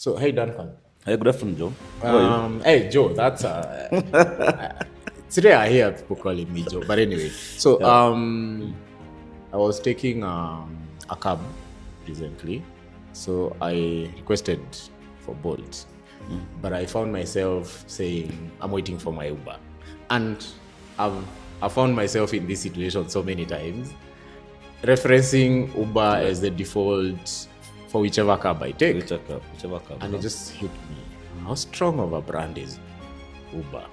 So, hey Duncan. Hey, good afternoon, Joe. How are you? Hey Joe. That's today I hear people calling me Joe, but anyway. So, Yeah. I was taking a cab recently, so I requested for Bolt, but I found myself saying I'm waiting for my Uber, and I've I found myself in this situation so many times, referencing Uber as the default for whichever cab I take. Whichever cab. And it just hit me. How strong of a brand is Uber?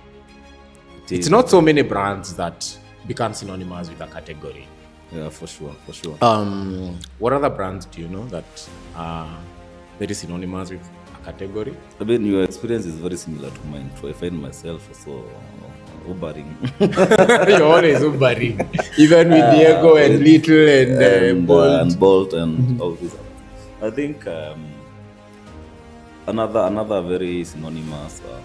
It It's is. not so many brands that become synonymous with a category. Yeah, for sure. What other brands do you know that are very synonymous with a category? I mean, your experience is very similar to mine. So I find myself also Ubering. You're always Ubering, even with Diego and Little and Bolt. And Bolt and all these other things. I think another very synonymous. I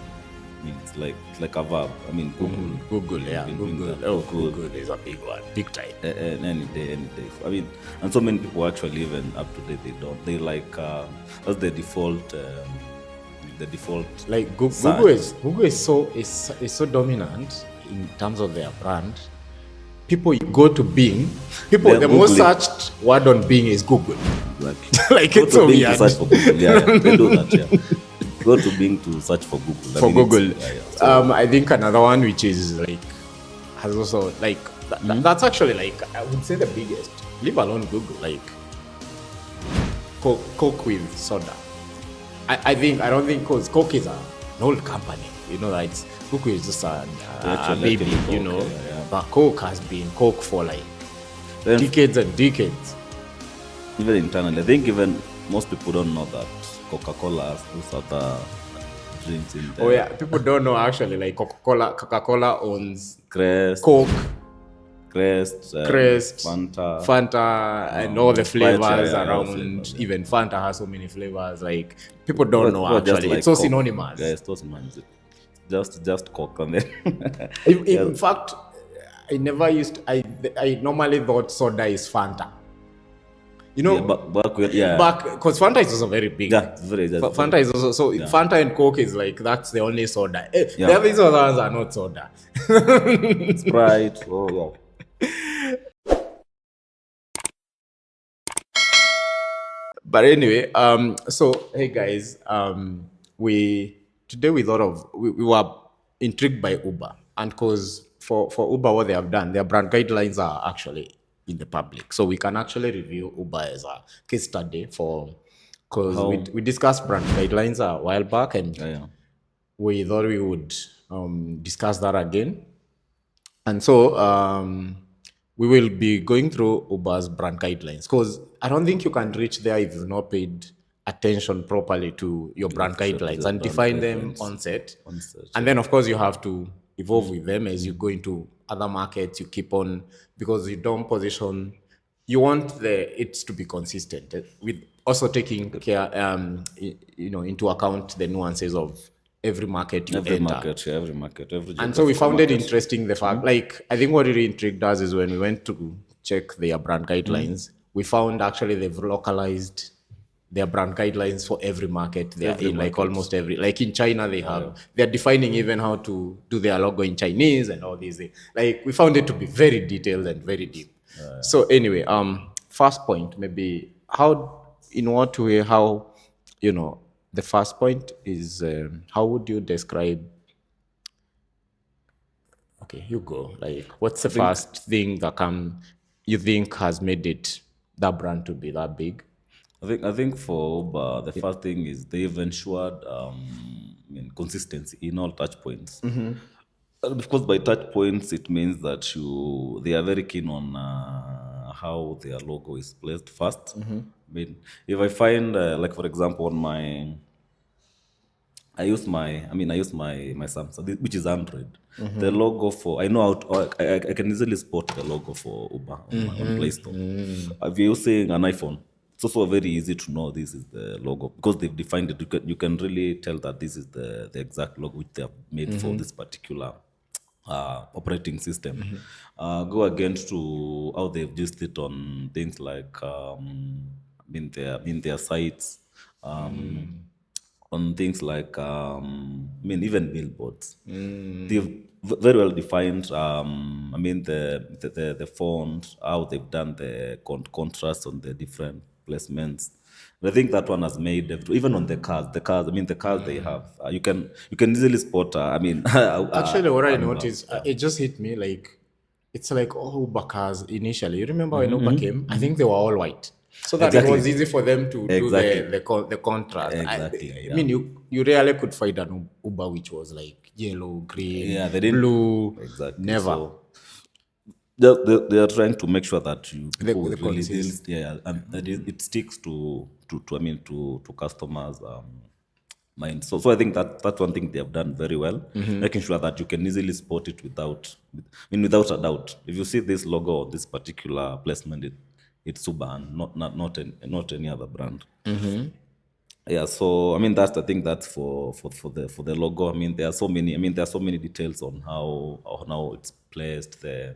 mean, it's like a verb. I mean, Google. Google, yeah, Been Google. that. Oh, Google is a big one, big time. Any day. I mean, and so many people actually even up to date they don't. They like that's the default. The default. Like search. Google is so dominant in terms of their brand. People go to Bing. The most searched word on Bing is Google. Exactly. Like Go it's to so Bing weird. to search for Google. Yeah, they do that. Yeah. Go to Bing to search for Google. For Google. So, I think another one which is like has also like that's actually like I would say the biggest. Leave alone Google, like Coke with soda. I don't think because Coke is an old company. You know, like Coke is just a baby. Coke, you know, yeah. but Coke has been Coke for like then, decades and decades. Even internally, I think even most people don't know that Coca-Cola has those other drinks in there. Oh yeah, people don't know actually. Like Coca-Cola owns Crest, Coke, Crest, Fanta, and all the flavors around. Flavors, yeah. Even Fanta has so many flavors. Like people don't know actually. Like it's so Coke. synonymous. Yeah, it's so synonymous. Just Coke and then. In fact, I never used. I normally thought soda is Fanta. You know, back because Fanta is also very big. Yeah, very. Fanta is also so. Yeah. Fanta and Coke is like that's the only soda. The other ones are not soda. Sprite. Oh yeah. But anyway, so hey guys, today we thought of we were intrigued by Uber, and because for Uber what they have done, their brand guidelines are actually in the public, so we can actually review Uber as a case study for because we discussed brand guidelines a while back, and we thought we would discuss that again, and so we will be going through Uber's brand guidelines because I don't think you can reach there if you've not paid attention properly to your brand guidelines and define them on set. And then, of course, you have to evolve with them as you go into other markets. You keep on because you don't position. You want it to be consistent with also taking care, into account the nuances of every market you enter. Every market. And so we found it interesting, the fact, like, I think what really intrigued us is when we went to check their brand guidelines, we found actually they've localized their brand guidelines for every market they're in, like almost every, like in China, they're defining even how to do their logo in Chinese and all these things. Like, we found it to be very detailed and very deep. So anyway, first point, maybe in what way, the first point is how would you describe? Okay, you go. Like, what's the first thing that you think has made that brand to be that big? I think for Uber, the first thing is they've ensured consistency in all touch points. Because by touch points, it means that they are very keen on how their logo is placed first. I mean, if I find, like for example, I use my Samsung, which is Android. The logo I know how to, I can easily spot the logo for Uber on Play Store. If you're using an iPhone, it's also very easy to know this is the logo because they've defined it. You can really tell that this is the exact logo which they have made for this particular operating system. Go against to how they've used it on things like in their sites. on things like even billboards. They've very well defined the font, how they've done the contrast on the different placements. And I think that one has made even on the cars they have, you can easily spot Actually, what I an noticed, yeah. it just hit me like it's like all Uber cars initially. You remember when Uber came? I think they were all white, so that it was Exactly. easy for them to do Exactly. the contrast. Exactly. I Yeah. mean, you rarely could find an Uber which was like yellow, green, Yeah, they didn't blue. exactly. Never. So they are trying to make sure that people The would really consist. yeah, and that it sticks to customers mind. So I think that's one thing they have done very well, making sure that you can easily spot it without a doubt. If you see this logo or this particular placement, it's Suban, not any other brand. Yeah, so that's I think that's for the logo. There are so many. There are so many details on how it's placed, the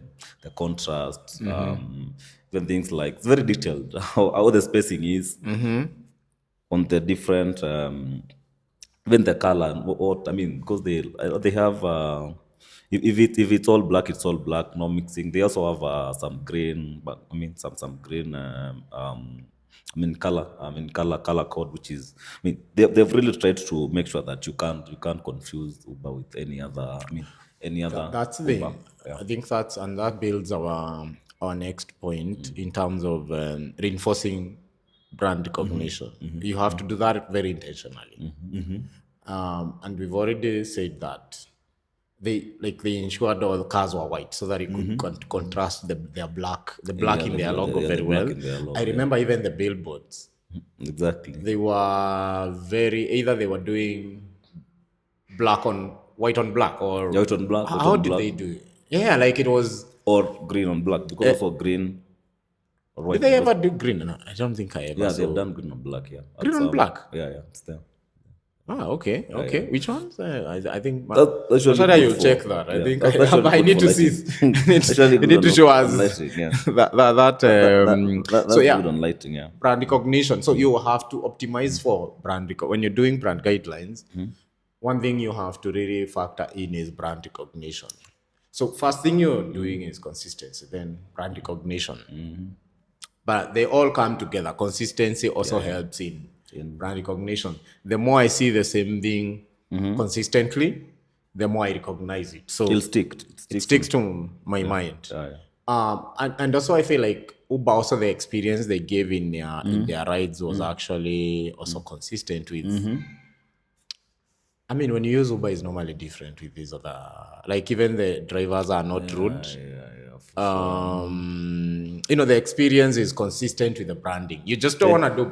contrast, even things like it's very detailed how the spacing is on the different even the color and what because they have if it's all black, it's all black, no mixing. They also have some green, but some green color code, which is they've really tried to make sure that you can't confuse Uber with any other That's the Uber. thing. Yeah. I think that builds our next point in terms of reinforcing brand recognition. You have to do that very intentionally. And we've already said that they ensured all the cars were white so that it could contrast the black Yeah, in their logo the very black well. in their I logo. Yeah, remember even the billboards. exactly. They were either they were doing white on black, Yeah, or white on black, white how on did black, they do it? Yeah, like it was. or green on black, because also green or Did white they because ever do green? No, I don't think I ever yeah, they've saw done green on black. Yeah, green at on some. black. Yeah, yeah, it's there. Ah, okay, Yeah, yeah. okay. Which ones? I think That's actually Mashada, good you'll check for that. I yeah. think That's actually I good need for to see. lighting. Actually You good need to show on us lighting. Yeah, that. So that's yeah, good on lighting. Yeah. brand recognition. So you have to optimize for when you're doing brand guidelines. One thing you have to really factor in is brand recognition. So first thing you're doing is consistency, then brand recognition. But they all come together. Consistency also Yeah, yeah. helps in In brand recognition. The more I see the same thing consistently, the more I recognize it. it'll So stick. It it sticks sticks in. to my Yeah, mind. yeah, yeah. And also I feel like Uber, also the experience they gave in their rides was actually also consistent with. I mean, when you use Uber, is normally different with these other, like even the drivers are not rude. Yeah, for sure. The experience is consistent with the branding. You just don't Then, want to do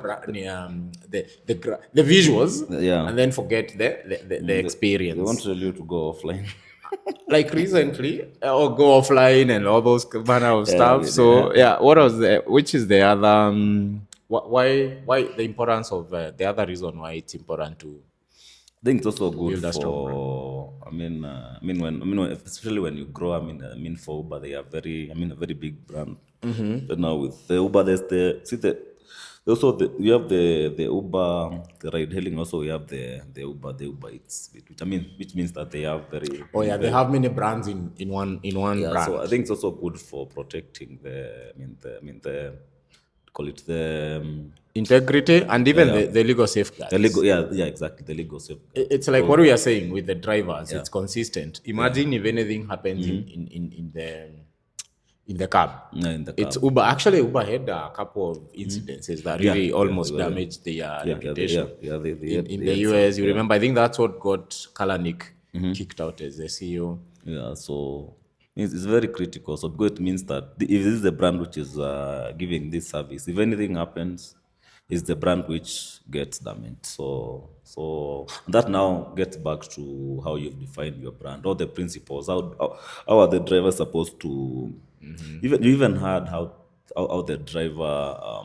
the visuals yeah, and then forget the they want experience. you to go offline. Like recently, or go offline and all those manner of Yeah, stuff. So yeah, which is the other? Why the importance of the other reason why it's important I think it's also to good build a strong brand. for. Especially when you grow. For Uber, they are a very big brand. But now with the Uber, there's you have the Uber, the ride hailing. Also, we have the Uber Eats, which means that they have Oh yeah, they very have many brands in one yeah. So I brand. think it's also good for protecting the call it the Integrity and yeah, even yeah. the legal The legal, safeguards. yeah, exactly. The legal safeguards. It's like what Because, we are saying with the drivers. yeah, It's consistent. yeah, Imagine if anything happens in the cab. yeah, in the It's cab. Uber. Actually, Uber had a couple of incidences that Yeah, really yeah, almost yeah, damaged their yeah, reputation. In they the had some, US, you yeah, remember, I think that's what got Kalanick kicked out as the CEO. yeah. So it's very critical. So because it means that if this is the brand which is giving this service, if anything happens, it's the brand which gets damaged. So that now gets back to how you've defined your brand, all the principles. How are the drivers supposed to? You even heard how the driver.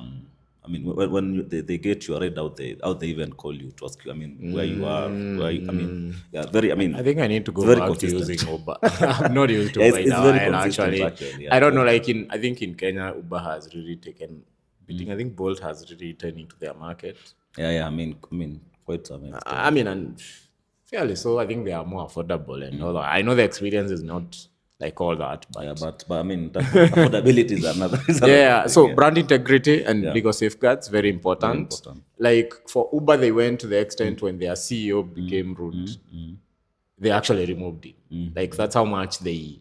When they get you right out, they even call you to ask you. Where you are, where you, yeah, very. I think I need to It's go very back to consistent. using Uber. I've not used Yeah, Uber in it's a very while, consistent actually. actually. Yeah, I don't know, very. like I think in Kenya, Uber has really taken beating. I think Bolt has really turned into their market. Yeah, yeah. quite some extent. I mean, and fairly so. I think they are more affordable, and all that. I know the experience is not like all that, Yeah, but but I mean, affordability is another is another yeah. thing. So Yeah, brand integrity and yeah, legal safeguards very very important. important. Like for Uber, they went to the extent when their CEO became rude, they actually removed him. Like that's how much they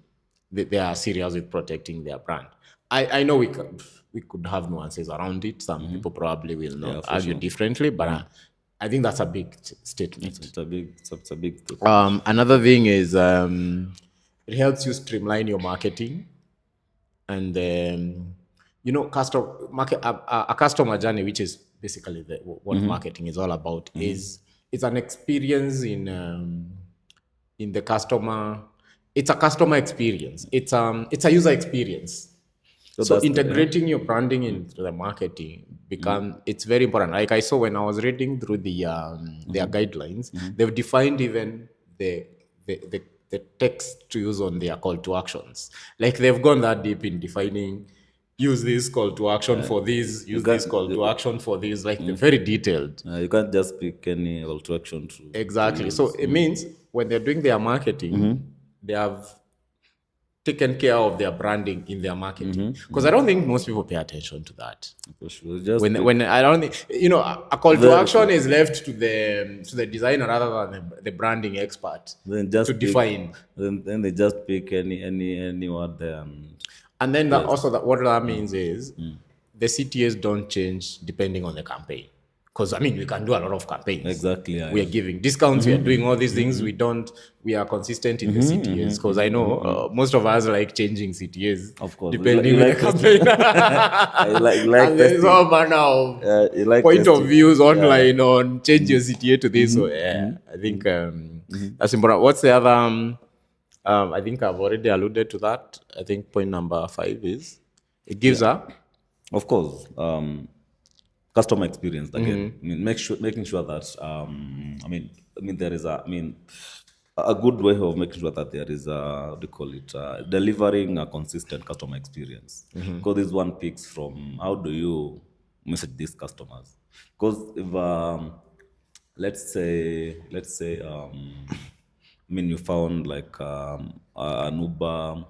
are serious with protecting their brand. I know we could have nuances around it. Some people probably will Yeah, not for argue sure. differently, but I think that's a big statement. It's a big statement. Another thing is it helps you streamline your marketing and a customer journey, which is basically what marketing is all about, is it's an experience in the customer. It's a customer experience. It's a user experience. So So that's the integrating your branding into the marketing it's very important. Like I saw when I was reading through their guidelines, they've defined even the, the the text to use on their call to actions. Like they've gone that deep in defining use this call to action for this, you use this can't call to action for this. Like they're very detailed. you can't just pick any call to action to Exactly. So use. it means when they're doing their marketing, they have taken care of their branding in their marketing. Because I don't think most people pay attention to that. For sure. Just When pick when I don't think a call to very action few. is left to the designer rather than the branding expert Then to just pick. define. Then they just pick any word there And then yes. what that means is the CTAs don't change depending on the campaign. Because I mean, we can do a lot of campaigns. Exactly. Yeah, We are yeah. giving discounts. We are doing all these things. We are consistent in the CTAs. Because I know most of us like changing CTAs Of course. depending You with the like testing. campaign. You like And there's testing. all manner of You like point of testing. views Yeah. online on change your CTA to this. So yeah, I think that's important. What's the other? I think I've already alluded to that. I think point number 5 is it gives Yeah. a Of course. Customer experience again. I mean, making sure that there is a good way of making sure that there is what do you call it, delivering a consistent customer experience. Because this one picks from how do you message these customers. Because if let's say you found like an Uber,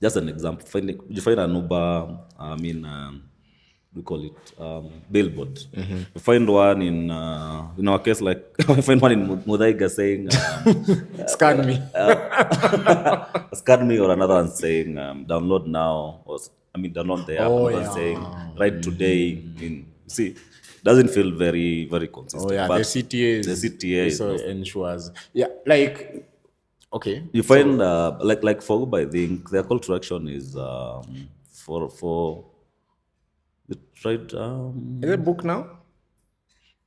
just an example. You find an Uber. We call it billboard. We find one in our case, like we find one in Mudaiga saying scan me. scan me, or another one saying download now, or download the app. Oh Another one saying yeah. right today. See, doesn't feel very very Oh consistent. yeah. The But CTA the is CTA is so those. ensures. Yeah, like okay. You find So like for Uber, I think their call to action is for the trade is it book now?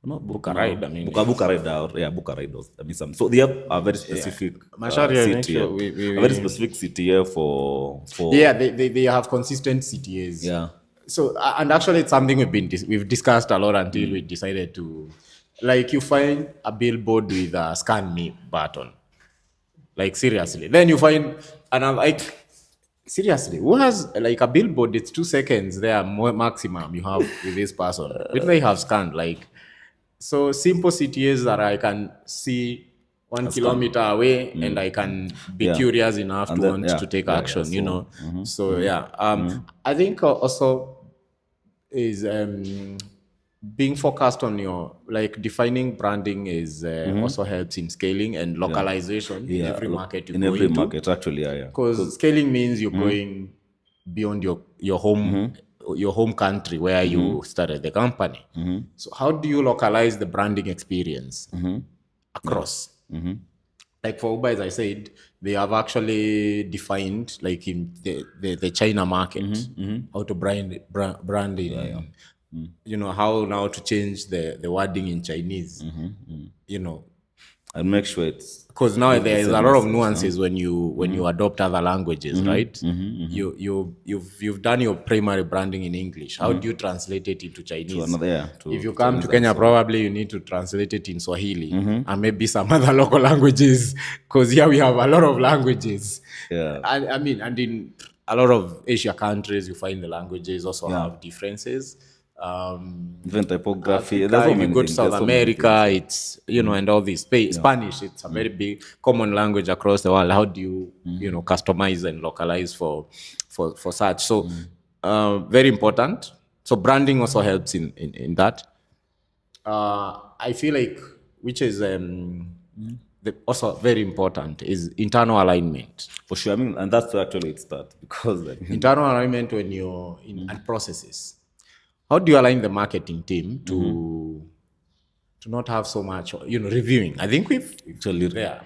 not book Book a ride. I now. mean, Book a ride out. Yeah, book a ride. Some. So they have a very yeah. specific Masharia, make CTA, sure a very specific CTA for yeah, they have consistent CTAs. yeah. So and actually, it's something we've discussed a lot until we decided to, like, you find a billboard with a scan me button, like seriously. Then you find, and I'm like, seriously, who has like a billboard? It's 2 seconds there, more maximum you have with this person. Which they have scanned, like, so simple CTAs that I can see one A scan. kilometer away and I can be Yeah. curious enough And to then want to take yeah. action, So yeah, I think also is being focused on your, like, defining branding is also helps in scaling and localization in Yeah, every market you in go every into. market actually, yeah. Because scaling means you're going beyond your home country where you started the company. So how do you localize the branding experience across? Like for Uber, as I said, they have actually defined, like in the China market, how to brand in, how now to change the wording in Chinese, And make sure it's because now gives the there is a same lot of message. nuances when you adopt other languages, right? You've done your primary branding in English. How do you translate it into To Chinese? another, yeah, If to you come Chinese to Kenya, also. probably you need to translate it in Swahili and maybe some other local languages, because here we have a lot of languages. Yeah. And in a lot of Asia countries, you find the languages also Yeah. have differences. Even typography. There's Africa, so if you many go to things. South There's so many America, things. Yeah. it's, and all this. Spanish, it's a very big common language across the world. How do you, customize and localize for such? So, very important. So branding also helps in that. I feel like, which is also very important, is internal alignment. For sure. I mean, and that's where actually it starts because I mean, Internal alignment when you're in and processes. How do you align the marketing team to not have so much, reviewing? I think we've actually there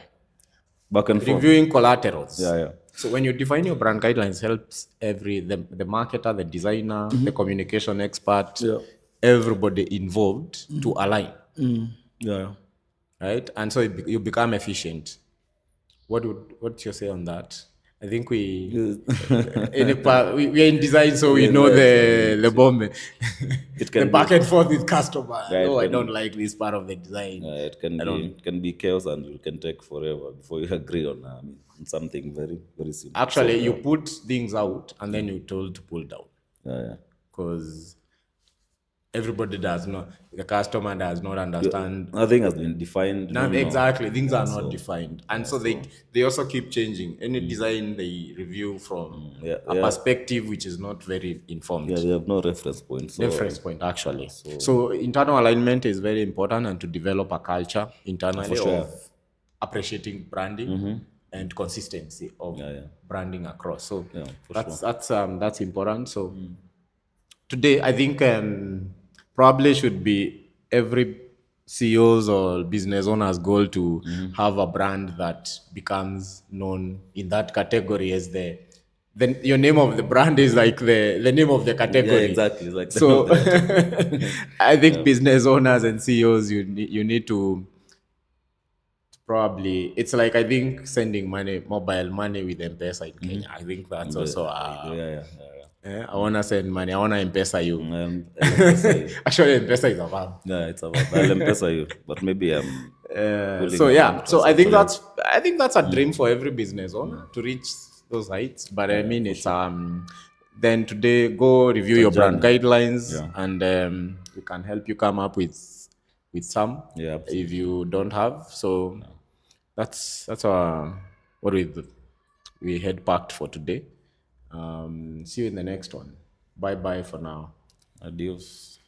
back and forth. reviewing collaterals. Yeah, yeah. So when you define your brand guidelines, helps the marketer, the designer, the communication expert, Yeah. everybody involved to align, Yeah. right? And so you become efficient. What's your say on that? I think Yeah. we are in design, so we know Exactly. So the bomb, it the can back be. and forth with customer. Yeah, Oh, I don't like this part of the design. I don't. it can be chaos and it can take forever before you agree on, I mean, on something very very simple. Actually, you So put things out and then you're told to pull down yeah. because everybody does not. The customer does not understand. Nothing has been defined. Not No. exactly. Things Yeah. are not So defined, and yeah. so So they also keep changing. Any design they review from yeah. a Yeah. perspective which is not very Yeah. informed. They have no reference point. Reference So point, yeah. actually. So So internal alignment is very important, and to develop a culture for internally sure. of appreciating branding and consistency of Yeah. Yeah. branding across. So Yeah. For sure. that's important. So today, I think probably should be every CEO's or business owner's goal to have a brand that becomes known in that category as your name of the brand is like the name of the Yeah. category. Exactly. It's like the name of So the category. I think Yeah. business owners and CEOs, you need to probably, it's like, I think sending money, mobile money with M-Pesa in Kenya. I think that's also I wanna send money. I wanna M-Pesa you. I'll M-Pesa you. Actually, M-Pesa is a verb. Yeah, it's about I'll M-Pesa you, but maybe I'm pulling So your money yeah, because so I think actually, that's a dream for every business owner to reach those heights. But I mean, for it's sure. then today go review It's a your brand journey. guidelines, Yeah. and we can help you come up with some Yeah, if absolutely. you don't have. So that's what we head packed for today. See you in the next one. Bye bye for now. Adios.